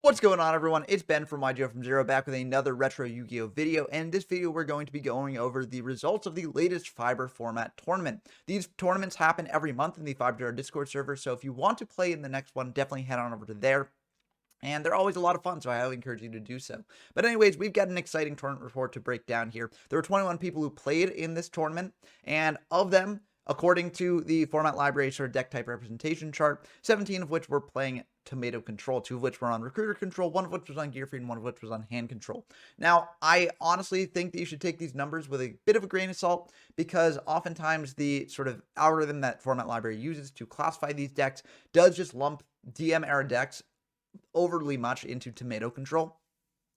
What's going on, everyone? It's Ben from YGO from Zero, back with another retro Yu-Gi-Oh video. And in this video, we're going to be going over the results of the latest Fiber format tournament. These tournaments happen every month in the Fiber Discord server, so if you want to play in the next one, definitely head on over to there. And they're always a lot of fun, so I highly encourage you to do so. But anyways, we've got an exciting tournament report to break down here. There were 21 people who played in this tournament, and of them, according to the format library sort of deck type representation chart, 17 of which were playing tomato control, 2 of which were on recruiter control, 1 of which was on Gearfried, and 1 of which was on hand control. Now, I honestly think that you should take these numbers with a bit of a grain of salt, because oftentimes the sort of algorithm that format library uses to classify these decks does just lump DM era decks overly much into tomato control.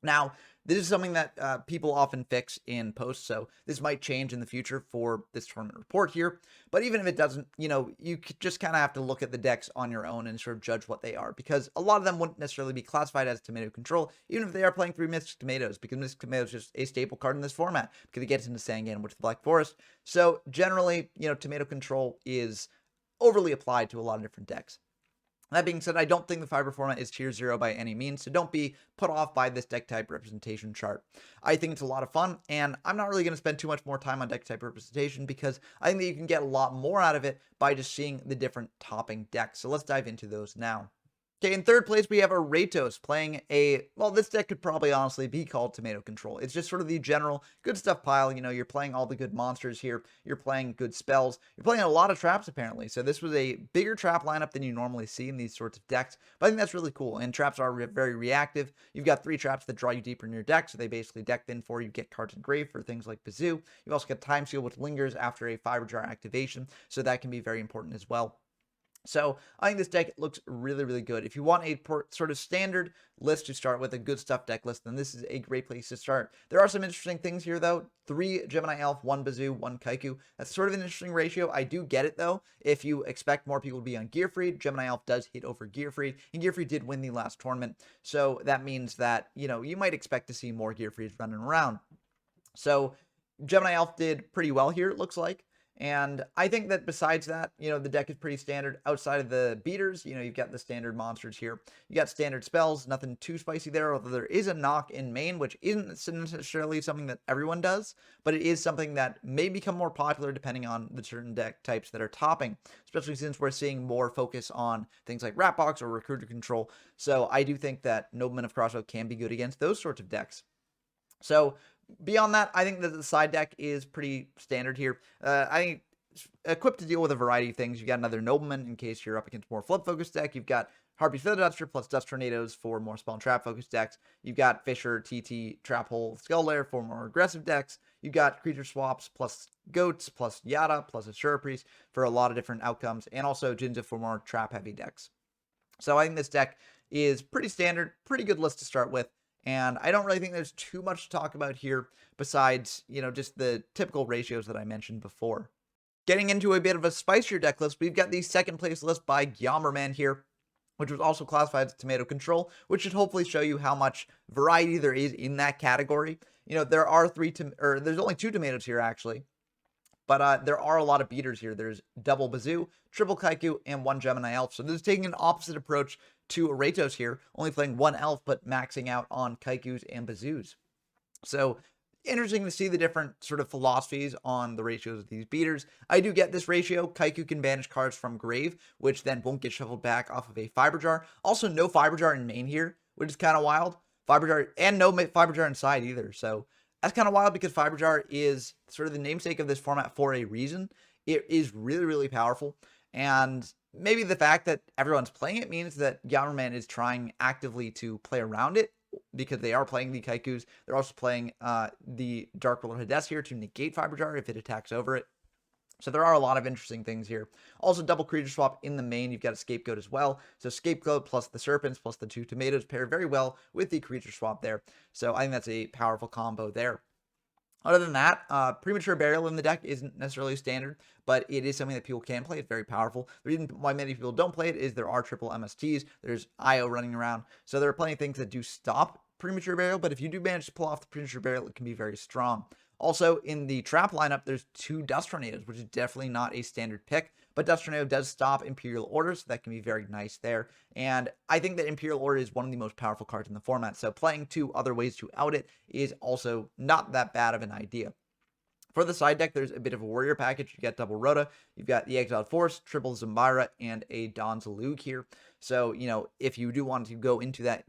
Now, this is something that people often fix in posts, so this might change in the future for this tournament report here. But even if it doesn't, you just kind of have to look at the decks on your own and sort of judge what they are, because a lot of them wouldn't necessarily be classified as tomato control, even if they are playing 3 Mystic Tomatoes, because Mystic Tomato is just a staple card in this format, because it gets into Sangan, which is the Black Forest. So generally, tomato control is overly applied to a lot of different decks. That being said, I don't think the Fiber format is tier 0 by any means, so don't be put off by this deck type representation chart. I think it's a lot of fun, and I'm not really going to spend too much more time on deck type representation, because I think that you can get a lot more out of it by just seeing the different topping decks. So let's dive into those now. Okay, in third place, we have Aratos playing this deck could probably honestly be called tomato control. It's just sort of the general good stuff pile. You're playing all the good monsters here. You're playing good spells. You're playing a lot of traps, apparently. So this was a bigger trap lineup than you normally see in these sorts of decks. But I think that's really cool. And traps are very reactive. You've got 3 traps that draw you deeper in your deck. So they basically deck in for you, get cards engraved for things like Bazoo. You've also got Time Seal, which lingers after a Fiber Jar activation. So that can be very important as well. So I think this deck looks really, really good. If you want a sort of standard list to start with, a good stuff deck list, then this is a great place to start. There are some interesting things here, though. 3 Gemini Elf, 1 Bazoo, 1 Kaiku. That's sort of an interesting ratio. I do get it, though. If you expect more people to be on Gearfried, Gemini Elf does hit over Gearfried, and Gearfried did win the last tournament. So that means that, you might expect to see more Gearfrieds running around. So Gemini Elf did pretty well here, it looks like. And I think that besides that, the deck is pretty standard. Outside of the beaters, you've got the standard monsters here. You got standard spells, nothing too spicy there, although there is a knock in main, which isn't necessarily something that everyone does, but it is something that may become more popular depending on the certain deck types that are topping, especially since we're seeing more focus on things like Ratbox or Recruiter Control. So I do think that Nobleman of Crossroad can be good against those sorts of decks. So beyond that, I think that the side deck is pretty standard here. I think equipped to deal with a variety of things. You got another Nobleman in case you're up against more flood focused deck. You've got Harpy's Feather Duster plus Dust Tornadoes for more spell and trap focused decks. You've got Fisher, TT, Trap Hole, Skull Lair for more aggressive decks. You've got creature swaps plus Goats plus Yada plus Assura Priest for a lot of different outcomes, and also Jinza for more trap heavy decks. So I think this deck is pretty standard, pretty good list to start with. And I don't really think there's too much to talk about here besides, just the typical ratios that I mentioned before. Getting into a bit of a spicier deck list, we've got the second place list by Gyammerman here, which was also classified as tomato control, which should hopefully show you how much variety there is in that category. There are there's only 2 tomatoes here actually, but there are a lot of beaters here. There's double Bazoo, triple Kaiku, and 1 Gemini Elf. So this is taking an opposite approach to Aratos here, only playing 1 Elf, but maxing out on Kaikus and Bazoos. So interesting to see the different sort of philosophies on the ratios of these beaters. I do get this ratio. Kaiku can banish cards from grave, which then won't get shuffled back off of a Fiber Jar. Also, no Fiber Jar in main here, which is kind of wild. Fiber Jar, and no Fiber Jar inside either. So that's kind of wild, because Fiber Jar is sort of the namesake of this format for a reason. It is really, really powerful. And maybe the fact that everyone's playing it means that Gyammerman is trying actively to play around it, because they are playing the Kaikus. They're also playing the Dark Ruler Hades here to negate Fiber Jar if it attacks over it. So there are a lot of interesting things here. Also, double creature swap in the main. You've got a Scapegoat as well. So Scapegoat plus the Serpents plus the 2 tomatoes pair very well with the creature swap there. So I think that's a powerful combo there. Other than that, Premature Burial in the deck isn't necessarily standard, but it is something that people can play. It's very powerful. The reason why many people don't play it is there are triple MSTs. There's IO running around. So there are plenty of things that do stop Premature Burial, but if you do manage to pull off the Premature Burial, it can be very strong. Also, in the trap lineup, there's 2 Dust Tornadoes, which is definitely not a standard pick, but Dust Tornado does stop Imperial Order, so that can be very nice there. And I think that Imperial Order is one of the most powerful cards in the format, so playing 2 other ways to out it is also not that bad of an idea. For the side deck, there's a bit of a warrior package. You got double Rhoda, you've got the Exiled Force, triple Zambara, and a Don Zalug here. So, if you do want to go into that,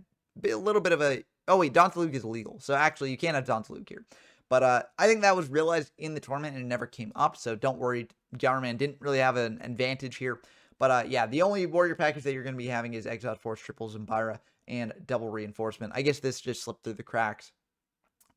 a little bit of a... Oh, wait, Don Zalug is illegal. So, actually, you can't have Don Zalug here. But I think that was realized in the tournament and it never came up. So, don't worry. Gyarman didn't really have an advantage here. But yeah, the only warrior package that you're going to be having is Exiled Force, triple Zambara, and double Reinforcement. I guess this just slipped through the cracks.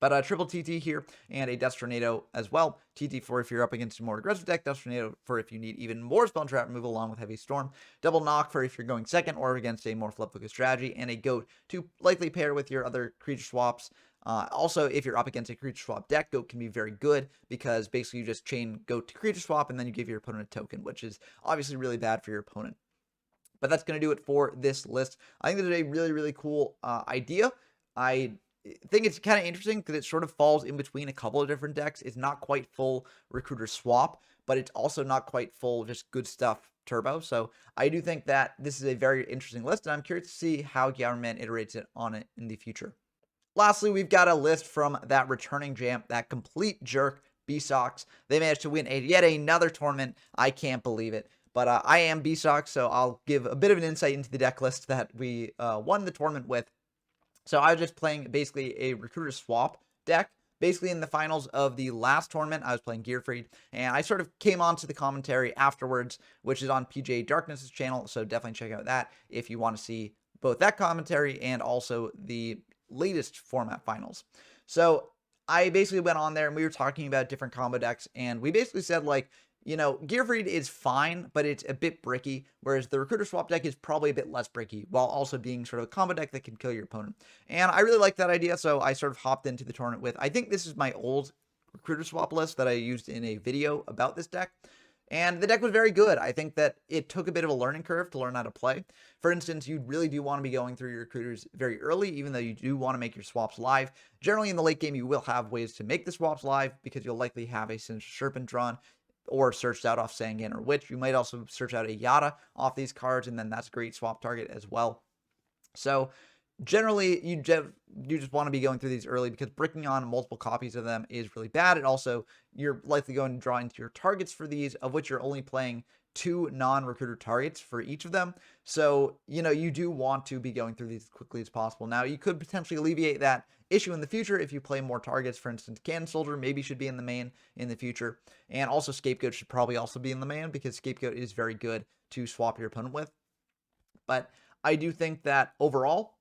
But triple TT here and a Dust Tornado as well. TT for if you're up against a more aggressive deck. Dust Tornado for if you need even more spell trap removal along with Heavy Storm. Double Knock for if you're going second or against a more flip-focused strategy. And a Goat to likely pair with your other creature swaps. Also, if you're up against a creature swap deck, Goat can be very good because basically you just chain Goat to creature swap and then you give your opponent a token, which is obviously really bad for your opponent. But that's going to do it for this list. I think this is a really, really cool idea. I think it's kind of interesting because it sort of falls in between a couple of different decks. It's not quite full Recruiter Swap, but it's also not quite full just good stuff turbo. So I do think that this is a very interesting list, and I'm curious to see how Gyarman iterates it on it in the future. Lastly, we've got a list from that returning champ, that complete jerk, B-Sox. They managed to win yet another tournament. I can't believe it. But I am B-Sox, so I'll give a bit of an insight into the deck list that we won the tournament with. So I was just playing basically a Recruiter Swap deck. Basically in the finals of the last tournament, I was playing Gearfried, and I sort of came onto the commentary afterwards, which is on PJ Darkness's channel, so definitely check out that if you want to see both that commentary and also the latest format finals. So I basically went on there and we were talking about different combo decks, and we basically said, like, Gearfried is fine, but it's a bit bricky, whereas the Recruiter Swap deck is probably a bit less bricky, while also being sort of a combo deck that can kill your opponent. And I really like that idea, so I sort of hopped into the tournament with, I think this is my old Recruiter Swap list that I used in a video about this deck. And the deck was very good. I think that it took a bit of a learning curve to learn how to play. For instance, you really do want to be going through your recruiters very early, even though you do want to make your swaps live. Generally, in the late game, you will have ways to make the swaps live because you'll likely have a Sinister Serpent drawn or searched out off Sangan or Witch. You might also search out a Yada off these cards, and then that's a great swap target as well. So generally, you just want to be going through these early because bricking on multiple copies of them is really bad. And also, you're likely going to draw into your targets for these, of which you're only playing 2 non-recruiter targets for each of them. So, you do want to be going through these as quickly as possible. Now, you could potentially alleviate that issue in the future if you play more targets. For instance, Cannon Soldier maybe should be in the main in the future. And also Scapegoat should probably also be in the main because Scapegoat is very good to swap your opponent with. But I do think that overall,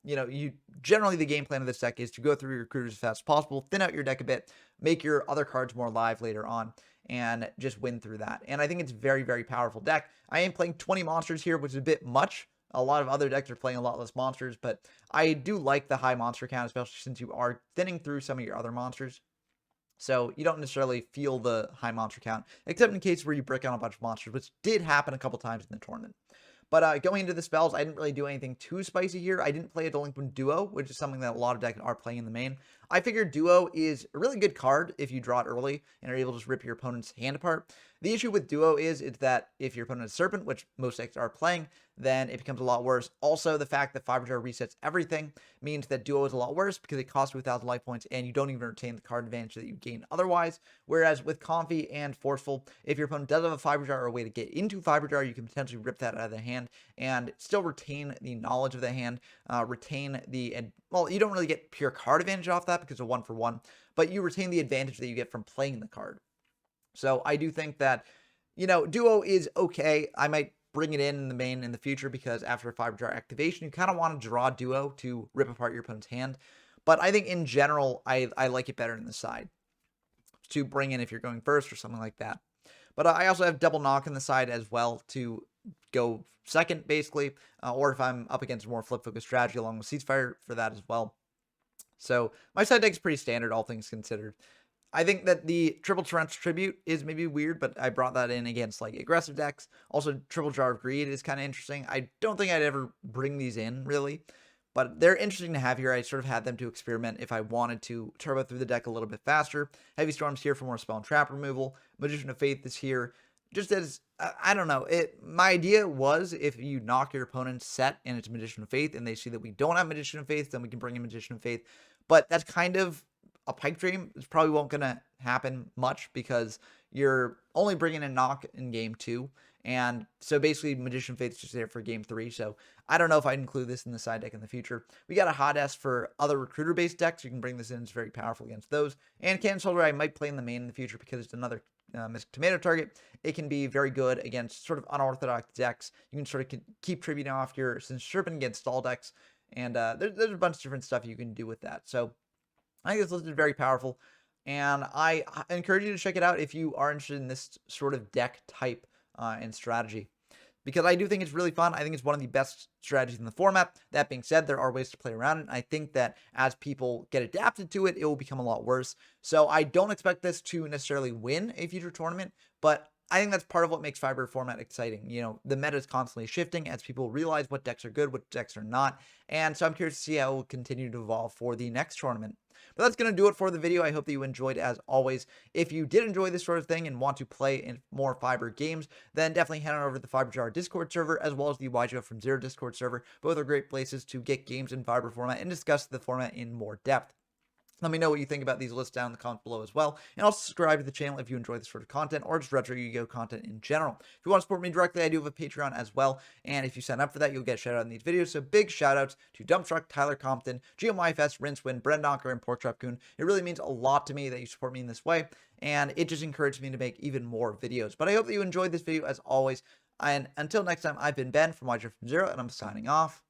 generally the game plan of this deck is to go through your recruiters as fast as possible, thin out your deck a bit, make your other cards more live later on, and just win through that. And I think it's a very, very powerful deck. I am playing 20 monsters here, which is a bit much. A lot of other decks are playing a lot less monsters, but I do like the high monster count, especially since you are thinning through some of your other monsters. So you don't necessarily feel the high monster count, except in cases where you break on a bunch of monsters, which did happen a couple times in the tournament. But going into the spells, I didn't really do anything too spicy here. I didn't play a Delinquent Duo, which is something that a lot of decks are playing in the main. I figured Duo is a really good card if you draw it early and are able to just rip your opponent's hand apart. The issue with Duo is that if your opponent is Serpent, which most decks are playing, then it becomes a lot worse. Also, the fact that Fiber Jar resets everything means that Duo is a lot worse because it costs you 1,000 life points and you don't even retain the card advantage that you gain otherwise. Whereas with Comfy and Forceful, if your opponent does have a Fiber Jar or a way to get into Fiber Jar, you can potentially rip that out of the hand and still retain the knowledge of the hand, well, you don't really get pure card advantage off that because of 1-for-1, but you retain the advantage that you get from playing the card. So I do think that, Duo is okay. I might bring it in the main in the future because after a Fiber Jar activation, you kind of want to draw Duo to rip apart your opponent's hand. But I think in general, I like it better in the side to bring in if you're going first or something like that. But I also have Double Knock in the side as well to go second, basically, or if I'm up against a more flip-focused strategy along with Ceasefire for that as well. So my side deck is pretty standard, all things considered. I think that the Triple Torrential Tribute is maybe weird, but I brought that in against like aggressive decks. Also, Triple Jar of Greed is kind of interesting. I don't think I'd ever bring these in, really. but they're interesting to have here. I sort of had them to experiment if I wanted to turbo through the deck a little bit faster. Heavy Storm's here for more spell and trap removal. Magician of Faith is here just as, I don't know. My idea was if you knock your opponent's set and it's Magician of Faith and they see that we don't have Magician of Faith, then we can bring in Magician of Faith. But that's kind of a pipe dream. It's probably won't going to happen much because you're only bringing in knock in game 2. And so basically Magician of Faith is just there for game 3. So I don't know if I'd include this in the side deck in the future. We got a hot S for other recruiter-based decks. You can bring this in. It's very powerful against those. And Cannon Soldier I might play in the main in the future because it's another Mystic Tomato target. It can be very good against sort of unorthodox decks. You can sort of keep tributing off your Serpent against stall decks. And there's a bunch of different stuff you can do with that. So I think this list is very powerful. And I encourage you to check it out if you are interested in this sort of deck type and strategy, because I do think it's really fun. I think it's one of the best strategies in the format. That being said, there are ways to play around it. And I think that as people get adapted to it, it will become a lot worse. So I don't expect this to necessarily win a future tournament, but I think that's part of what makes Fiber format exciting. You know, the meta is constantly shifting as people realize what decks are good, what decks are not. And so I'm curious to see how it will continue to evolve for the next tournament. But that's going to do it for the video. I hope that you enjoyed as always. If you did enjoy this sort of thing and want to play in more Fiber games, then definitely head on over to the Fiber Jar Discord server as well as the YGO from Zero Discord server. Both are great places to get games in Fiber format and discuss the format in more depth. Let me know what you think about these lists down in the comments below as well. And also subscribe to the channel if you enjoy this sort of content or just retro Yu-Gi-Oh content in general. If you want to support me directly, I do have a Patreon as well. And if you sign up for that, you'll get a shout out in these videos. So big shout outs to Dumptruck, Tyler Compton, GeoMyFest, Rincewin, Brendonker, and Porkchop Coon. It really means a lot to me that you support me in this way. And it just encourages me to make even more videos. But I hope that you enjoyed this video as always. And until next time, I've been Ben from YGO from Zero, and I'm signing off.